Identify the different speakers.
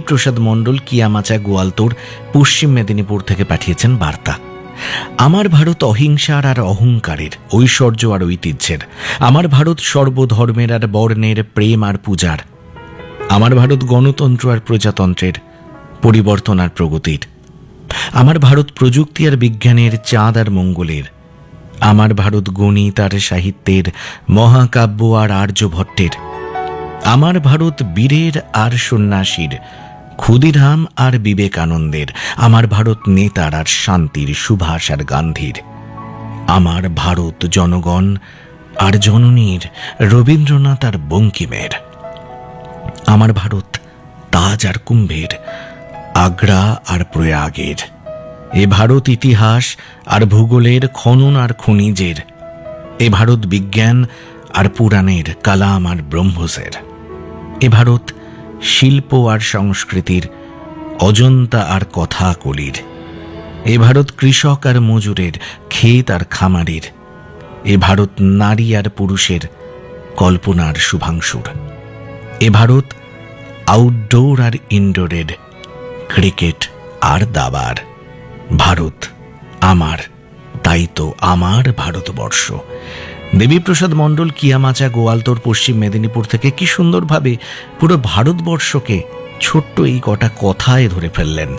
Speaker 1: প্রসাদ মণ্ডল কিয়ামাচা গোয়ালতোড় পশ্চিম মেদিনীপুর থেকে পাঠিয়েছেন বার্তা। আমার ভারত অহিংসার আর অহংকারের, ঐশ্বর্য আর ঐতিহ্যের। আমার ভারত সর্বধর্মের আর বর্ণের, প্রেম আর পূজার। আমার ভারত গণতন্ত্র আর প্রজাতন্ত্রের, পরিবর্তন আর প্রগতির। আমার ভারত প্রযুক্তি আর বিজ্ঞানের, চাঁদ আর মঙ্গলের। আমার ভারত গণিত আর সাহিত্যের, মহাকাব্য আর আর্যভট্টের। আমার ভারত বীরের আর সন্ন্যাসীর, ক্ষুদিরাম আর বিবেকানন্দের। আমার ভারত নেতার আর শান্তির, সুভাষ আর গান্ধীর। আমার ভারত জনগণ আর জননীর, রবীন্দ্রনাথ আর বঙ্কিমের। আমার ভারত তাজ আর কুম্ভের, আগ্রা আর প্রয়াগের। এ ভারত ইতিহাস আর ভূগোলের, খনন আর খনিজের। এ ভারত বিজ্ঞান আর পুরাণের, কালাম আর ব্রহ্মসের। এ ভারত শিল্প আর সংস্কৃতির, অজন্তা আর কথা কলির। এ ভারত কৃষক আর মজুরের, ক্ষেত আর খামারের। এ ভারত নারী আর পুরুষের, কল্পনার শুভাংশুর। এ ভারত আউটডোর আর ইনডোরের, ক্রিকেট আর দাবার। ভারত আমার, তাই তো আমার ভারতবর্ষ। দেবীপ্রসাদ মণ্ডল কিয়ামাচা গোয়ালতোড় পশ্চিম মেদিনীপুর থেকে কি সুন্দরভাবে পুরো ভারতবর্ষকে ছোট্ট এই কটা কথায় ধরে ফেললেন।